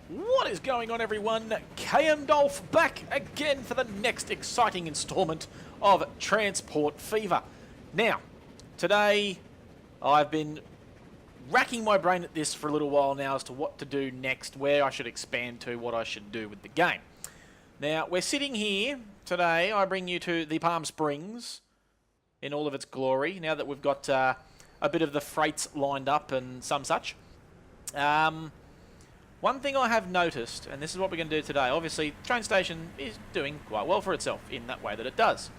What is going on, everyone? KMDolph back again for the next exciting installment of Transport Fever. Now, today I've been racking my brain at this for a little while now as to what to do next, where I should expand to, what I should do with the game. Now, we're sitting here today. I bring you to the Palm Springs in all of its glory, now that we've got a bit of the freights lined up and some such. One thing I have noticed, and this is what we're going to do today, obviously the train station is doing quite well for itself in that way that it does.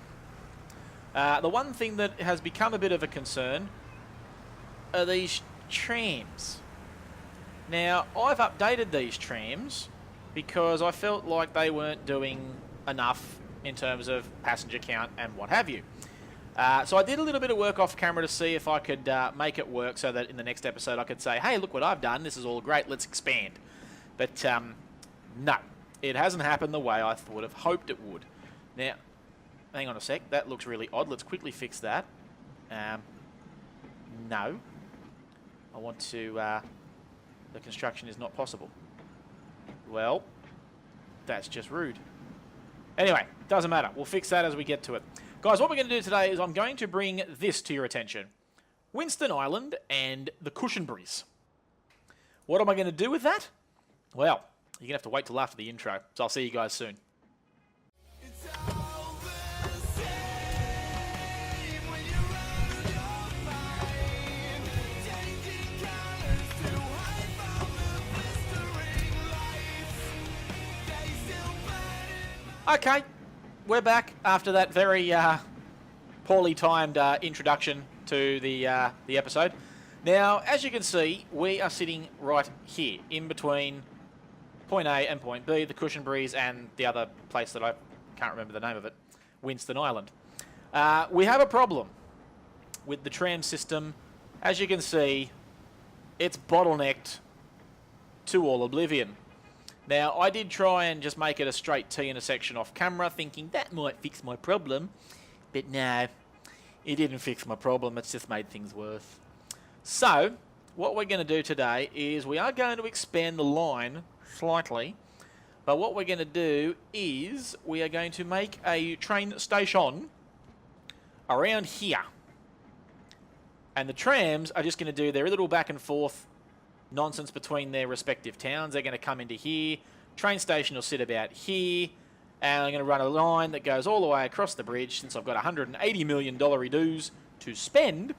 The one thing that has become a bit of a concern are these trams. Now, I've updated these trams because I felt like they weren't doing enough in terms of passenger count and what have you. So I did a little bit of work off camera to see if I could make it work so that in the next episode I could say, hey, look what I've done, this is all great, let's expand. But no, it hasn't happened the way I would have hoped it would. Now, hang on a sec, that looks really odd. Let's quickly fix that. No. I want to, the construction is not possible. Well, that's just rude. Anyway, doesn't matter. We'll fix that as we get to it. Guys, what we're going to do today is I'm going to bring this to your attention. Winston Island and the Cushenberries. What am I going to do with that? Well, you're going to have to wait till after the intro, so I'll see you guys soon. Okay, we're back after that very poorly timed introduction to the episode. Now, as you can see, we are sitting right here, in between point A and point B, the Cushenberries and the other place that I can't remember the name of it, Winston Island. We have a problem with the tram system. As you can see, it's bottlenecked to all oblivion. Now, I did try and just make it a straight T intersection off camera, thinking that might fix my problem. But no, it didn't fix my problem. It's just made things worse. So, what we're going to do today is we are going to expand the line slightly. But what we're going to do is we are going to make a train station around here. And the trams are just going to do their little back and forth nonsense between their respective towns. They're going to come into here. Train station will sit about here. And I'm going to run a line that goes all the way across the bridge, since I've got $180 million dues to spend.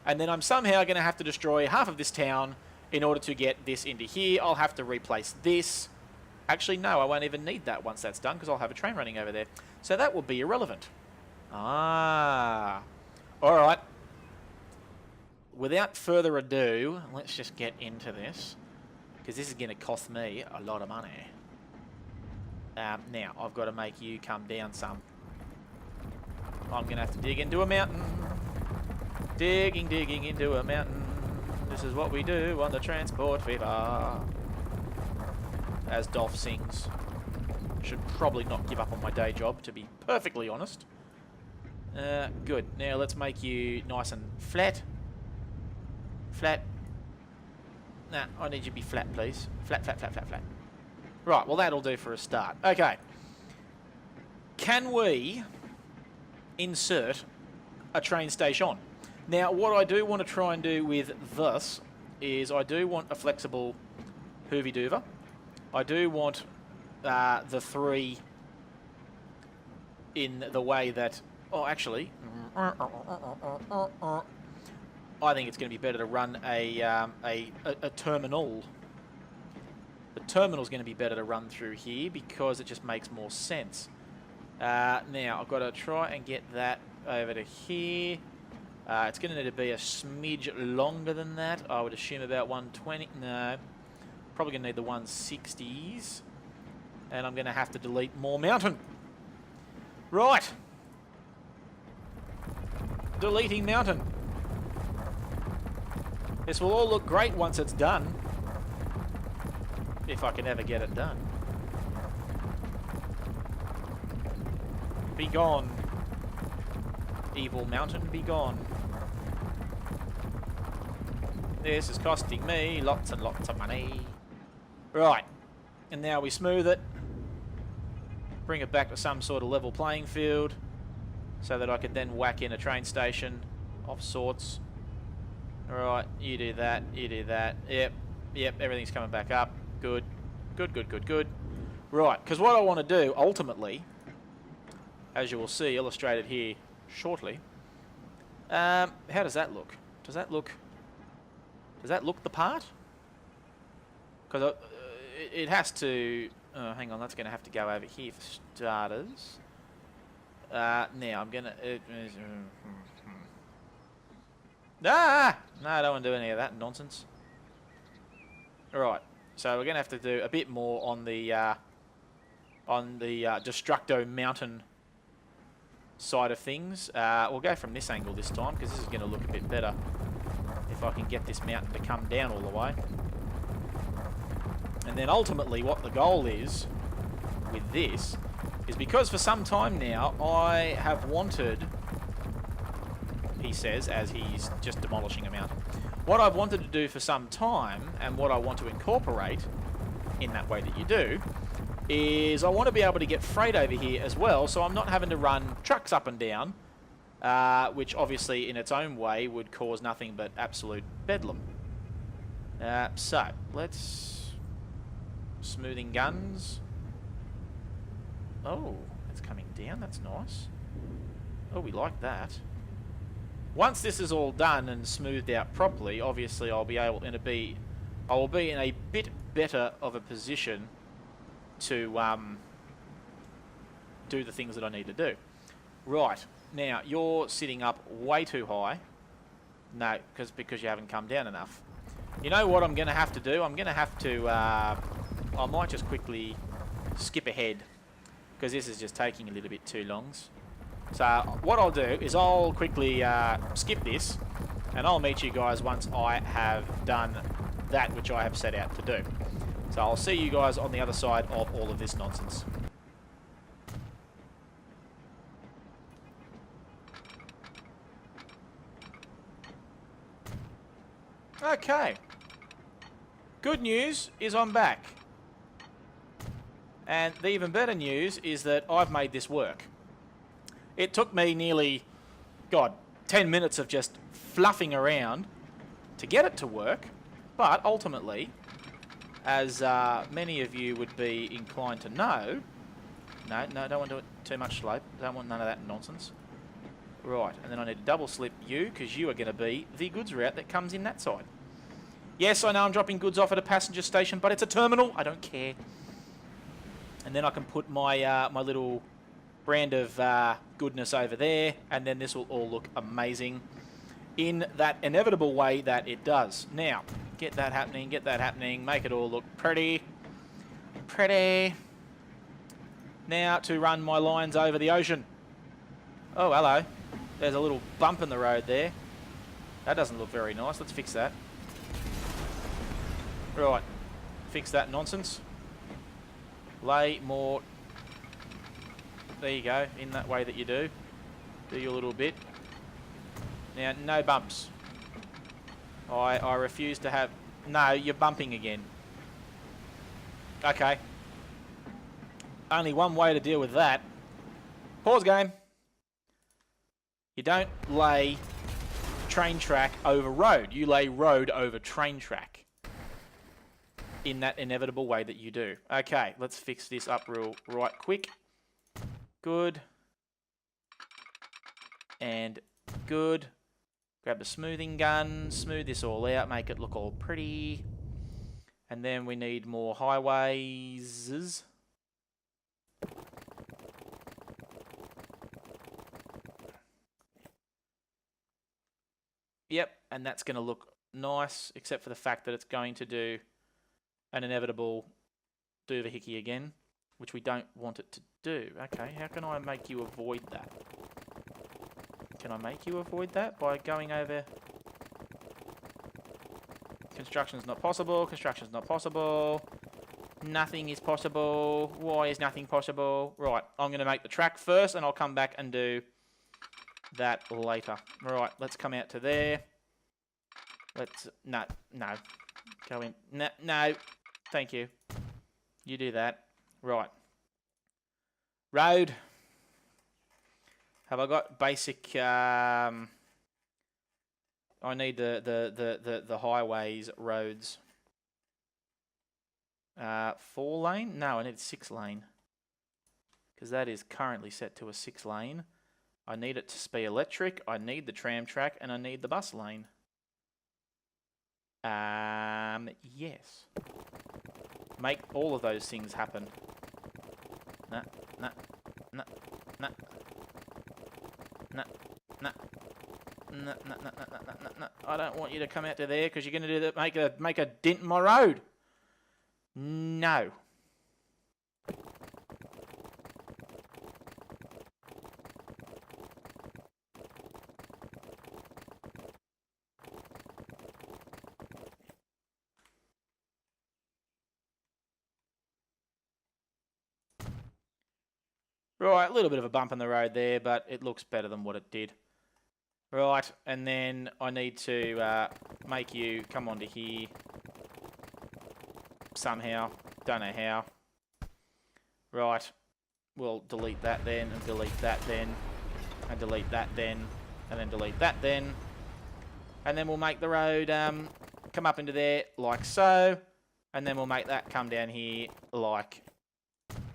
And then I'm somehow going to have to destroy half of this town in order to get this into here. I'll have to replace this. Actually, no, I won't even need that once that's done, because I'll have a train running over there. So that will be irrelevant. Ah. All right. Without further ado, let's just get into this, because this is going to cost me a lot of money. Now, I've got to make you come down some. I'm going to have to dig into a mountain. Digging into a mountain. This is what we do on the Transport Fever. As Dolph sings. Should probably not give up on my day job, to be perfectly honest. Good. Now, let's make you nice and flat. Flat. Nah, I need you to be flat, please. Flat, flat, flat, flat, flat. Right, well, that'll do for a start. Okay. Can we insert a train station? Now, what I do want to try and do with this is I do want a flexible hoovy-doover. I do want the three in the way that... Oh, actually... I think it's going to be better to run a terminal. The terminal is going to be better to run through here because it just makes more sense. Now, I've got to try and get that over to here. It's going to need to be a smidge longer than that. I would assume about 120. No, probably going to need the 160s. And I'm going to have to delete more mountain. Right. Deleting mountain. This will all look great once it's done. If I can ever get it done. Be gone. Evil mountain, be gone. This is costing me lots and lots of money. Right. And now we smooth it. Bring it back to some sort of level playing field so that I could then whack in a train station of sorts. Alright, you do that, you do that. Yep, everything's coming back up. Good. Good. Right, because what I want to do, ultimately, as you will see illustrated here shortly, how does that look? Does that look the part? Because it has to... Oh, hang on, that's going to have to go over here for starters. Now, I'm going to... No, I don't want to do any of that nonsense. Alright, so we're going to have to do a bit more on the Destructo Mountain side of things. We'll go from this angle this time, because this is going to look a bit better if I can get this mountain to come down all the way. And then ultimately what the goal is with this is, because for some time now I have wanted, he says as he's just demolishing a mountain, what I've wanted to do for some time, and what I want to incorporate in that way that you do, is I want to be able to get freight over here as well, so I'm not having to run trucks up and down, which obviously in its own way would cause nothing but absolute bedlam. So let's... Smoothing guns. Oh, it's coming down. That's nice. Oh, we like that. Once this is all done and smoothed out properly, obviously I will be in a bit better of a position to do the things that I need to do. Right, now you're sitting up way too high. No, because you haven't come down enough. You know what I'm going to have to do? I'm going to have to... I might just quickly skip ahead, because this is just taking a little bit too long. So what I'll do is I'll quickly skip this, and I'll meet you guys once I have done that which I have set out to do. So I'll see you guys on the other side of all of this nonsense. Okay. Good news is I'm back. And the even better news is that I've made this work. It took me nearly, 10 minutes of just fluffing around to get it to work. But ultimately, as many of you would be inclined to know... No, don't want to do it too much slope. Don't want none of that nonsense. Right, and then I need to double slip you, because you are going to be the goods route that comes in that side. Yes, I know I'm dropping goods off at a passenger station, but it's a terminal. I don't care. And then I can put my my little brand of goodness over there, and then this will all look amazing in that inevitable way that it does. Now, get that happening, make it all look pretty. Now to run my lines over the ocean. Oh, hello. There's a little bump in the road there. That doesn't look very nice. Let's fix that. Right, fix that nonsense. Lay more... There you go, in that way that you do. Do your little bit. Now, no bumps. I refuse to have... No, you're bumping again. Okay. Only one way to deal with that. Pause game. You don't lay train track over road. You lay road over train track. In that inevitable way that you do. Okay, let's fix this up right quick. Good. And good. Grab the smoothing gun, smooth this all out, make it look all pretty. And then we need more highways. Yep, and that's going to look nice, except for the fact that it's going to do an inevitable dooverhickey again, which we don't want it to do. Okay, how can I make you avoid that? Can I make you avoid that by going over... Construction's not possible, construction's not possible. Nothing is possible. Why is nothing possible? Right, I'm going to make the track first, and I'll come back and do that later. Right, let's come out to there. Let's... No. Go in. No. Thank you. You do that. Right. Road. Have I got basic... I need the highways, roads. 4 lane? No, I need 6 lane. Because that is currently set to a 6 lane. I need it to be electric. I need the tram track, and I need the bus lane. Yes. Make all of those things happen. Nah. I don't want you to come out to there because you're going to do that. Make a dent in my road. No. Right, a little bit of a bump in the road there, but it looks better than what it did. Right, and then I need to make you come onto here somehow. Don't know how. Right, we'll delete that then, and delete that then, and delete that then, and then delete that then. And then we'll make the road come up into there like so, and then we'll make that come down here like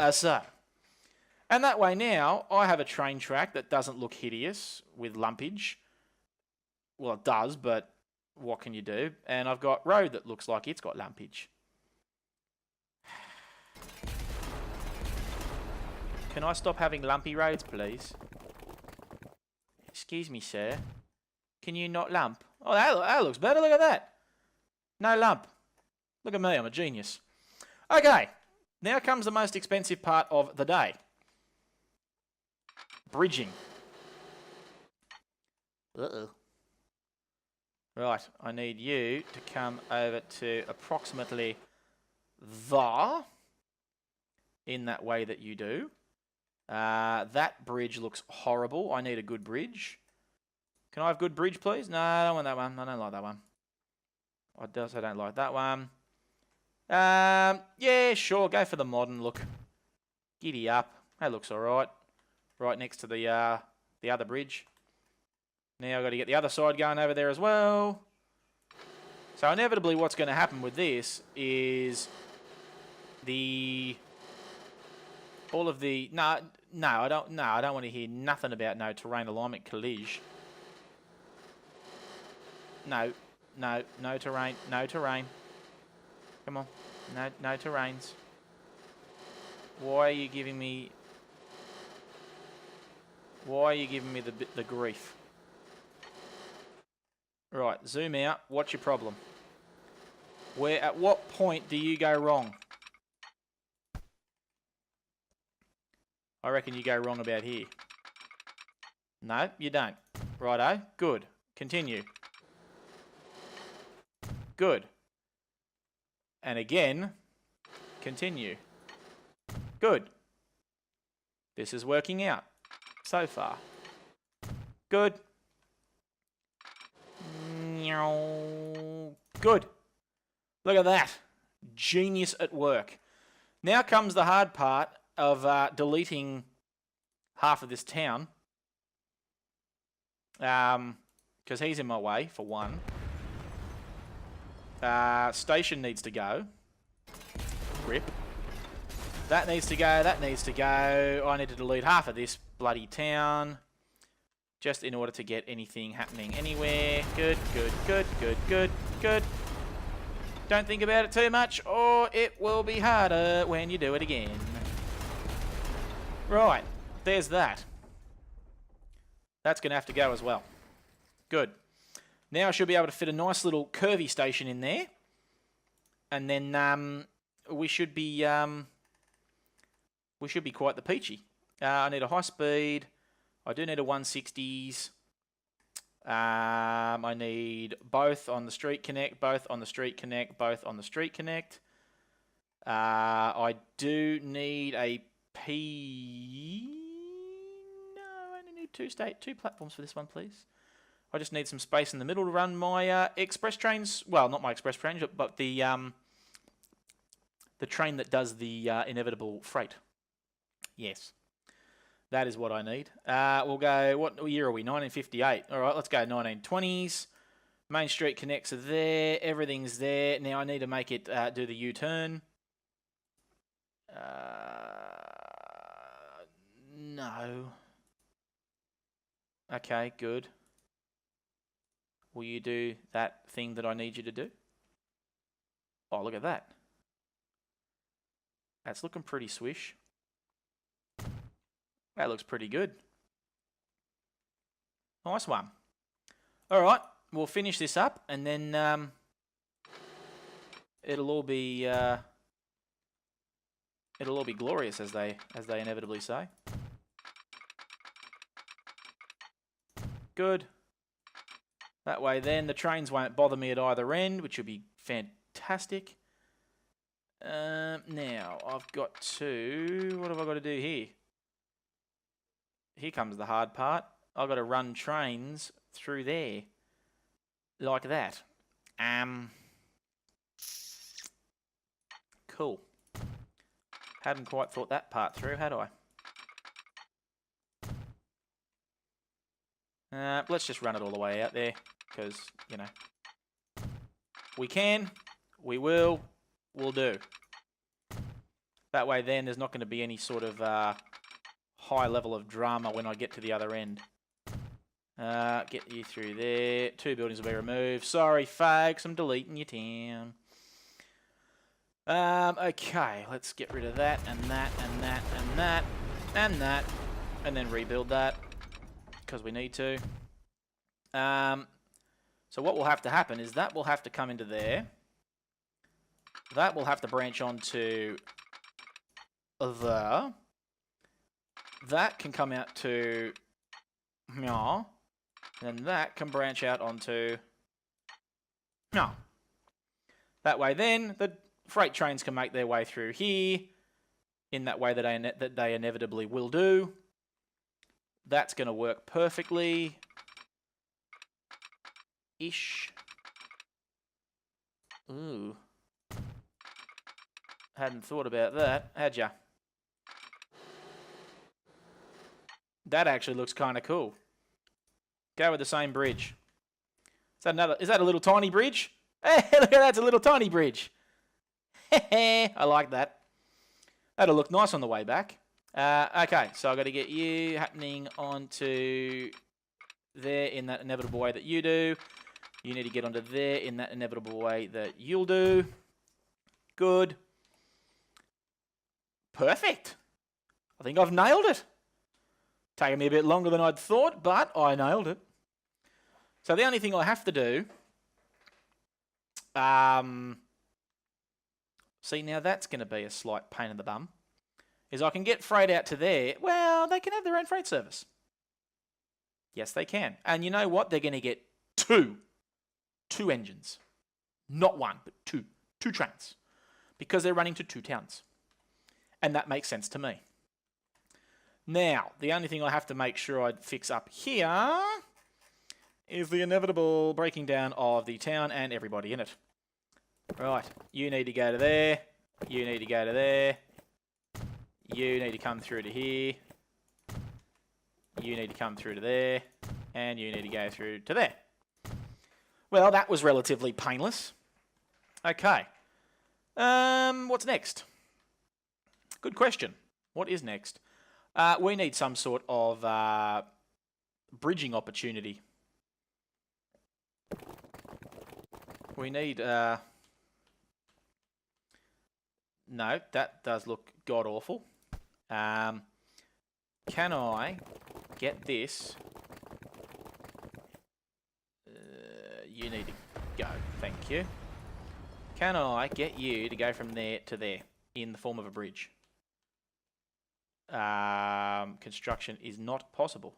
so. And that way now, I have a train track that doesn't look hideous with lumpage. Well, it does, but what can you do? And I've got road that looks like it's got lumpage. Can I stop having lumpy roads, please? Excuse me, sir. Can you not lump? Oh, that looks better. Look at that. No lump. Look at me. I'm a genius. Okay. Now comes the most expensive part of the day. Bridging. Uh-oh. Right, I need you to come over to approximately there, in that way that you do. That bridge looks horrible. I need a good bridge. Can I have good bridge, please? No, I don't want that one. I don't like that one. I also don't like that one. Yeah, sure, go for the modern look. Giddy up. That looks alright. Right next to the other bridge. Now I've got to get the other side going over there as well. So inevitably what's going to happen with this is all of the I don't want to hear nothing about no terrain alignment collige. No terrain, no terrain. Come on. No terrains. Why are you giving me the grief? Right, zoom out. What's your problem? At what point do you go wrong? I reckon you go wrong about here. No, you don't. Righto, good. Continue. Good. And again, continue. Good. This is working out so far. Good. Good. Look at that. Genius at work. Now comes the hard part of deleting half of this town. Because he's in my way, for one. Station needs to go. Rip. That needs to go, that needs to go. I need to delete half of this bloody town. Just in order to get anything happening anywhere. Good. Don't think about it too much, or it will be harder when you do it again. Right, there's that. That's going to have to go as well. Good. Now I should be able to fit a nice little curvy station in there. And then we should be quite the peachy. I need a high speed. I do need a 160s. I need both on the street connect, both on the street connect, both on the street connect. I do need a P... No, I only need two platforms for this one, please. I just need some space in the middle to run my express trains. Well, not my express trains, but the The train that does the inevitable freight. Yes. That is what I need. We'll go, what year are we? 1958. All right, let's go 1920s. Main Street connects are there. Everything's there. Now I need to make it do the U-turn. No. Okay, good. Will you do that thing that I need you to do? Oh, look at that. That's looking pretty swish. That looks pretty good. Nice one. All right, we'll finish this up, and then it'll all be glorious, as they inevitably say. Good. That way, then the trains won't bother me at either end, which will be fantastic. Now I've got to. What have I got to do here? Here comes the hard part. I've got to run trains through there. Like that. Cool. Hadn't quite thought that part through, had I? Let's just run it all the way out there. Because, you know. We can. We will. We'll do. That way then there's not going to be any sort of high level of drama when I get to the other end. Get you through there. 2 buildings will be removed. Sorry, folks, I'm deleting your town. Okay, let's get rid of that, and that, and that, and that, and that, and then rebuild that, because we need to. So what will have to happen is that will have to come into there. That will have to branch onto there. That can come out to yeah. And then that can branch out onto yeah. That way then the freight trains can make their way through here in that way that they inevitably will do. That's going to work perfectly. Ish. Ooh. Hadn't thought about that, had ya? That actually looks kind of cool. Go with the same bridge. Is that a little tiny bridge? Hey, look at that, it's a little tiny bridge. I like that. That'll look nice on the way back. Okay, so I've got to get you happening onto there in that inevitable way that you do. You need to get onto there in that inevitable way that you'll do. Good. Perfect. I think I've nailed it. Taking me a bit longer than I'd thought, but I nailed it. So the only thing I have to do... see, now that's going to be a slight pain in the bum. Is I can get freight out to there. Well, they can have their own freight service. Yes, they can. And you know what? They're going to get two engines. Not one, but two. 2 trains. Because they're running to 2 towns. And that makes sense to me. Now, the only thing I have to make sure I fix up here is the inevitable breaking down of the town and everybody in it. Right, you need to go to there, you need to go to there, you need to come through to here, you need to come through to there, and you need to go through to there. Well, that was relatively painless. Okay. What's next? Good question. What is next? We need some sort of bridging opportunity. We need... No, that does look god-awful. Can I get this? You need to go. Thank you. Can I get you to go from there to there in the form of a bridge? Construction is not possible.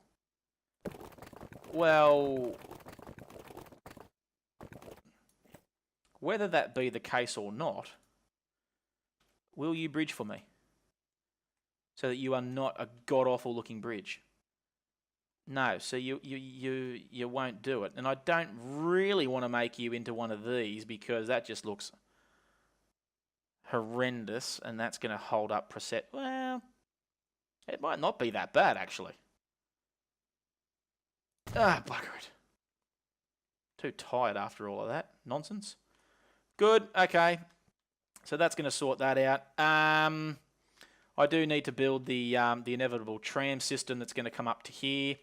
Well, whether that be the case or not, will you bridge for me? So that you are not a god-awful looking bridge. No, so you won't do it. And I don't really want to make you into one of these because that just looks horrendous, and that's going to hold up preset. Well, it might not be that bad, actually. Ah, bugger it. Too tired after all of that nonsense. Good, okay. So that's going to sort that out. I do need to build the inevitable tram system that's going to come up to here,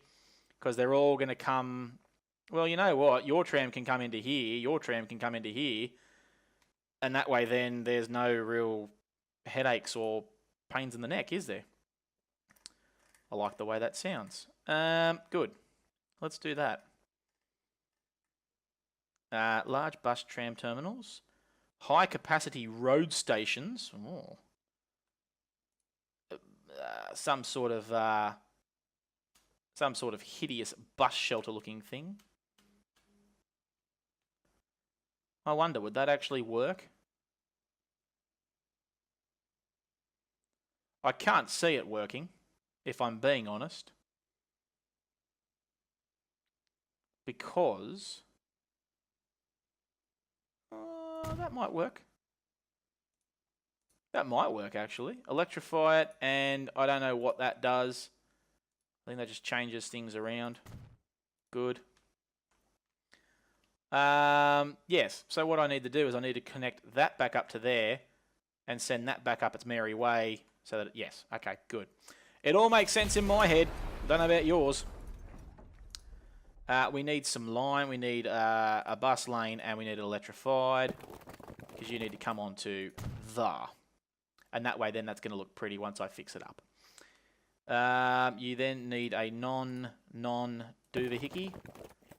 because they're all going to come... Well, you know what? Your tram can come into here, your tram can come into here, and that way then there's no real headaches or pains in the neck, is there? I like the way that sounds. Good. Let's do that. Large bus tram terminals. High capacity road stations. Oh. Some sort of hideous bus shelter looking thing. I wonder, would that actually work? I can't see it working, if I'm being honest. Because... that might work. That might work, actually. Electrify it, and I don't know what that does. I think that just changes things around. Good. Yes, so what I need to do is I need to connect that back up to there and send that back up its merry way so that, yes, okay, good. It all makes sense in my head. Don't know about yours. We need some line, we need a bus lane, and we need it electrified, because you need to come on to the. And that way then that's going to look pretty once I fix it up. You then need a non-doohickey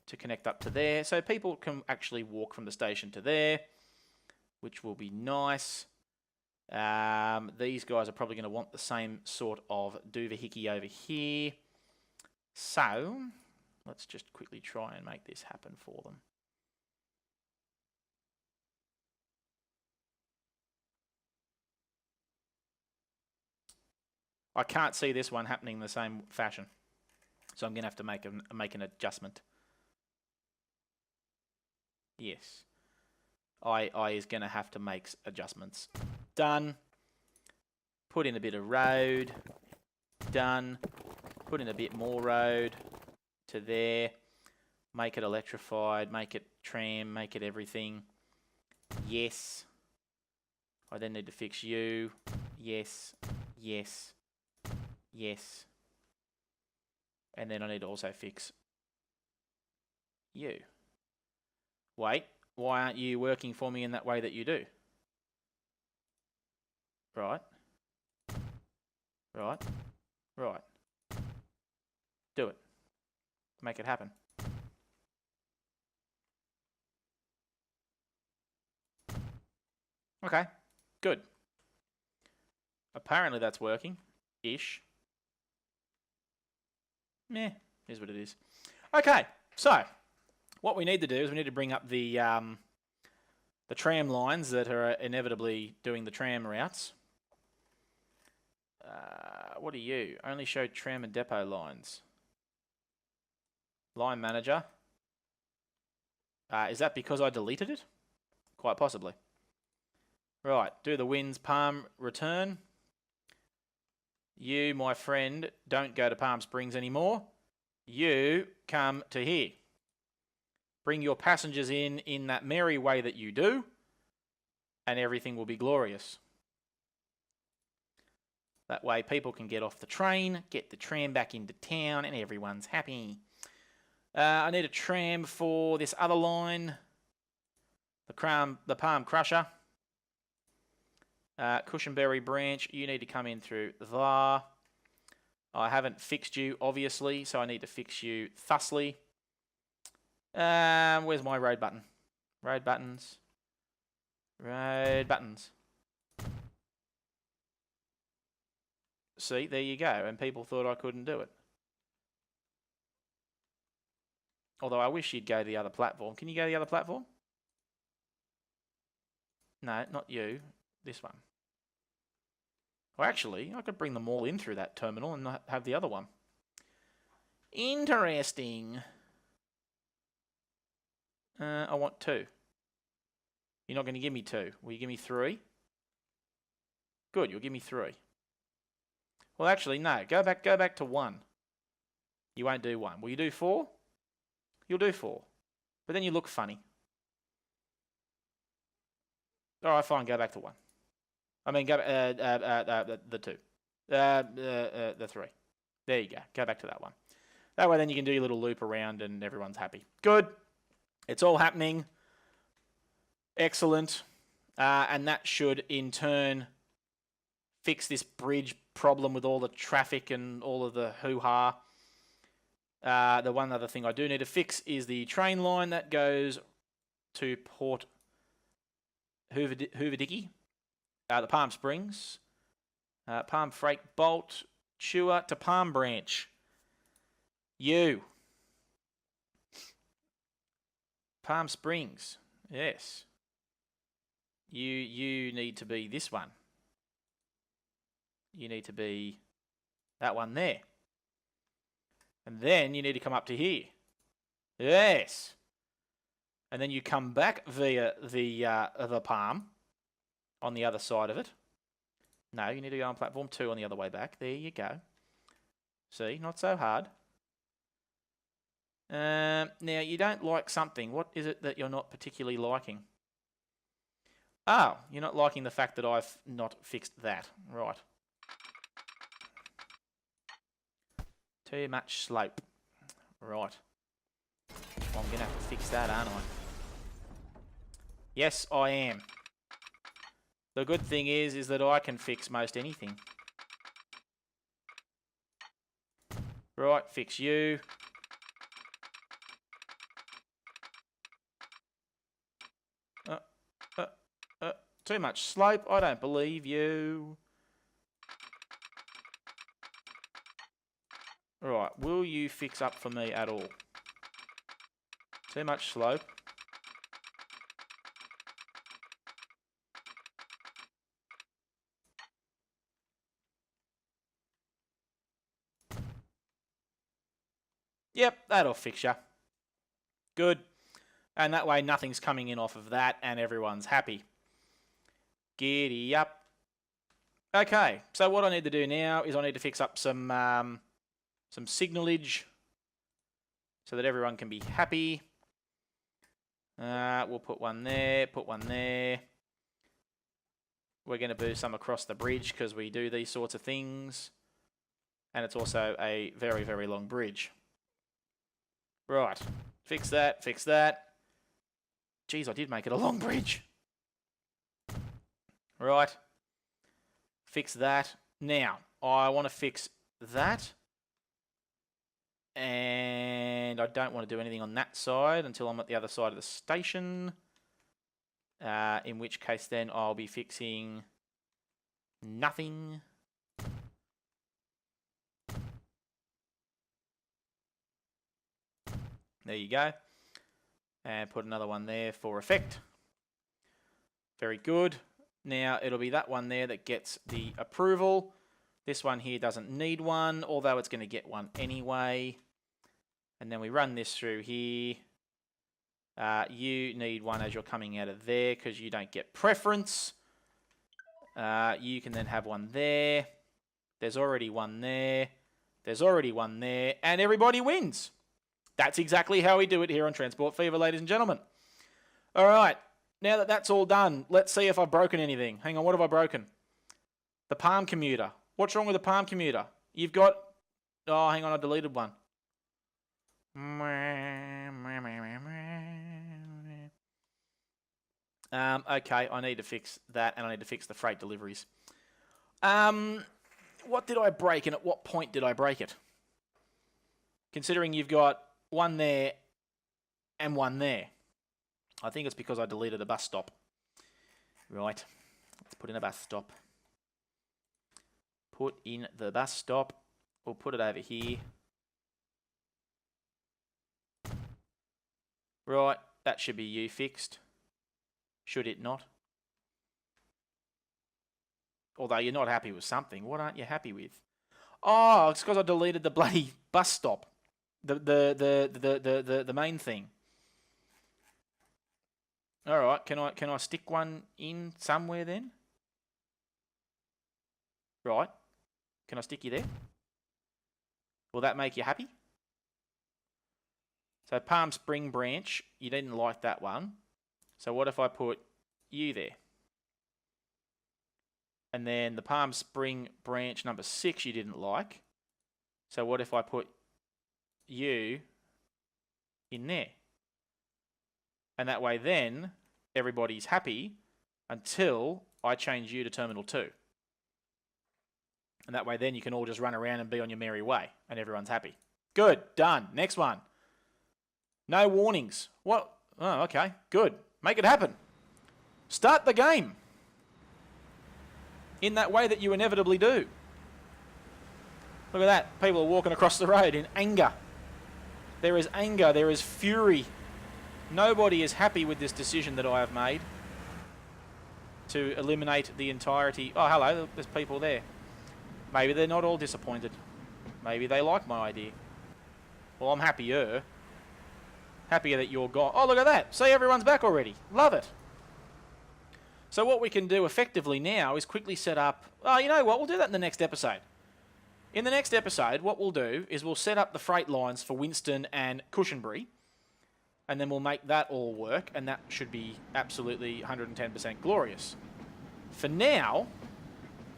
to connect up to there, so people can actually walk from the station to there, which will be nice. These guys are probably going to want the same sort of doohickey over here. So let's just quickly try and make this happen for them. I can't see this one happening in the same fashion, so I'm going to have to make an adjustment. Yes. I is going to have to make adjustments. Done. Put in a bit of road. Done. Put in a bit more road to there. Make it electrified. Make it tram. Make it everything. Yes. I then need to fix you. Yes. Yes. Yes. And then I need to also fix you. Wait, why aren't you working for me in that way that you do? Right. Right. Right. Do it. Make it happen. Okay, good. Apparently that's working. Ish. Meh, is what it is. Okay, so what we need to do is we need to bring up the tram lines that are inevitably doing the tram routes. What are you? Only show tram and depot lines. Line manager. Is that because I deleted it? Quite possibly. Right, do the winds Palm return. You, my friend, don't go to Palm Springs anymore. You come to here. Bring your passengers in that merry way that you do, and everything will be glorious. That way people can get off the train, get the tram back into town, and everyone's happy. I need a tram for this other line, the Palm Crusher. Cushionberry branch, you need to come in through there. I haven't fixed you, obviously, so I need to fix you thusly. Where's my road button? Road buttons. Road buttons. See, there you go, and people thought I couldn't do it. Although I wish you'd go to the other platform. Can you go to the other platform? No, not you. This one. Or actually, I could bring them all in through that terminal and not have the other one. Interesting. I want 2. You're not going to give me 2. Will you give me 3? Good, you'll give me 3. Well, actually, no. Go back to 1. You won't do 1. Will you do 4? You'll do 4. But then you look funny. All right, fine. Go back to 1. I mean, go the 2. The 3. There you go. Go back to that one. That way then you can do your little loop around and everyone's happy. Good. It's all happening. Excellent. And that should, in turn, fix this bridge problem with all the traffic and all of the hoo-ha. The one other thing I do need to fix is the train line that goes to Port Hooverdickie, the Palm Springs, Palm Freight Bolt, Chewer to Palm Branch. Palm Springs, yes. You need to be this one. You need to be that one there. And then you need to come up to here. Yes. And then you come back via the Palm on the other side of it. No, you need to go on platform 2 on the other way back. There you go. See, not so hard. Now, you don't like something. What is it that you're not particularly liking? Oh, you're not liking the fact that I've not fixed that. Right. Too much slope. Right. Well, I'm going to have to fix that, aren't I? Yes, I am. The good thing is that I can fix most anything. Right, fix you. Too much slope. I don't believe you. Right, will you fix up for me at all? Too much slope. Yep, that'll fix ya. Good. And that way nothing's coming in off of that and everyone's happy. Giddy up. Okay, so what I need to do now is I need to fix up some signalage so that everyone can be happy. We'll put one there, put one there. We're going to do some across the bridge because we do these sorts of things. And it's also a very, very long bridge. Right, fix that, fix that. Geez, I did make it a long bridge. Right, fix that. Now, I want to fix that. And I don't want to do anything on that side until I'm at the other side of the station. In which case then I'll be fixing nothing. There you go. And put another one there for effect. Very good. Now it'll be that one there that gets the approval. This one here doesn't need one, although it's going to get one anyway. And then we run this through here. You need one as you're coming out of there because you don't get preference. You can then have one there. There's already one there. There's already one there. And everybody wins. That's exactly how we do it here on Transport Fever, ladies and gentlemen. All right. Now that that's all done, let's see if I've broken anything. Hang on, what have I broken? The Palm commuter. What's wrong with the Palm commuter? You've got... Oh, hang on, I deleted one. Okay, I need to fix that, and I need to fix the freight deliveries. What did I break, and at what point did I break it? Considering you've got one there and one there. I think it's because I deleted a bus stop. Right, let's put in a bus stop. Put in the bus stop. We'll put it over here. Right, that should be you fixed. Should it not? Although you're not happy with something. What aren't you happy with? Oh, it's because I deleted the bloody bus stop. The main thing. All right, can I stick one in somewhere then? Right. Can I stick you there? Will that make you happy? So Palm Spring branch, you didn't like that one. So what if I put you there? And then the Palm Spring branch number 6 you didn't like. So what if I put you in there? And that way then everybody's happy until I change you to Terminal 2. And that way then you can all just run around and be on your merry way and everyone's happy. Good, done. Next one. No warnings. What? Oh, okay, good. Make it happen. Start the game in that way that you inevitably do. Look at that. People are walking across the road in anger. There is anger. There is fury. Nobody is happy with this decision that I have made to eliminate the entirety. Oh, hello. There's people there. Maybe they're not all disappointed. Maybe they like my idea. Well, I'm happier. Happier that you're gone. Oh, look at that. See, everyone's back already. Love it. So what we can do effectively now is quickly set up... Oh, you know what? We'll do that in the next episode. In the next episode, what we'll do is we'll set up the freight lines for Winston and Cushenbury. And then we'll make that all work. And that should be absolutely 110% glorious. For now...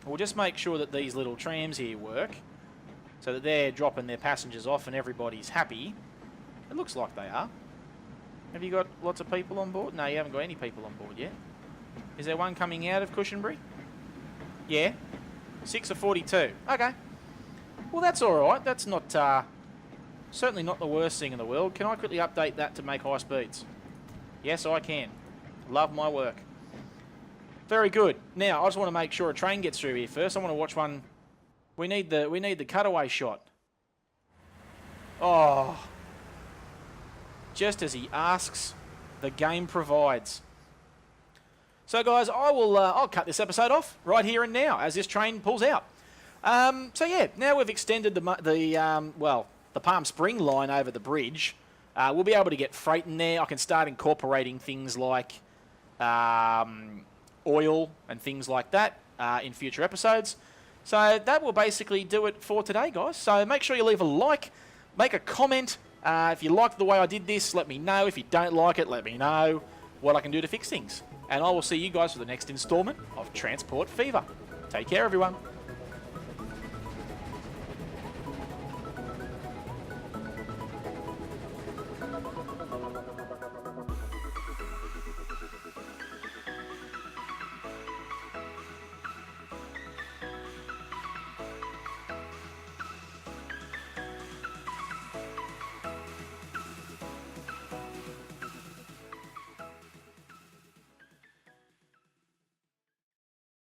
We'll just make sure that these little trams here work so that they're dropping their passengers off and everybody's happy. It looks like they are. Have you got lots of people on board? No, you haven't got any people on board yet. Is there one coming out of Cushenbury? Yeah. 6 of 42. Okay. Well, that's all right. That's not certainly not the worst thing in the world. Can I quickly update that to make high speeds? Yes, I can. Love my work. Very good. Now, I just want to make sure a train gets through here first. I want to watch one. We need the cutaway shot. Oh. Just as he asks, the game provides. So, guys, I'll cut this episode off right here and now as this train pulls out. So, yeah, now we've extended the Palm Spring line over the bridge. We'll be able to get freight in there. I can start incorporating things like... oil and things like that in future episodes. So that will basically do it for today, guys. So make sure you leave a like, make a comment. If you like the way I did this, let me know. If you don't like it, let me know what I can do to fix things. And I will see you guys for the next installment of Transport Fever. Take care, everyone.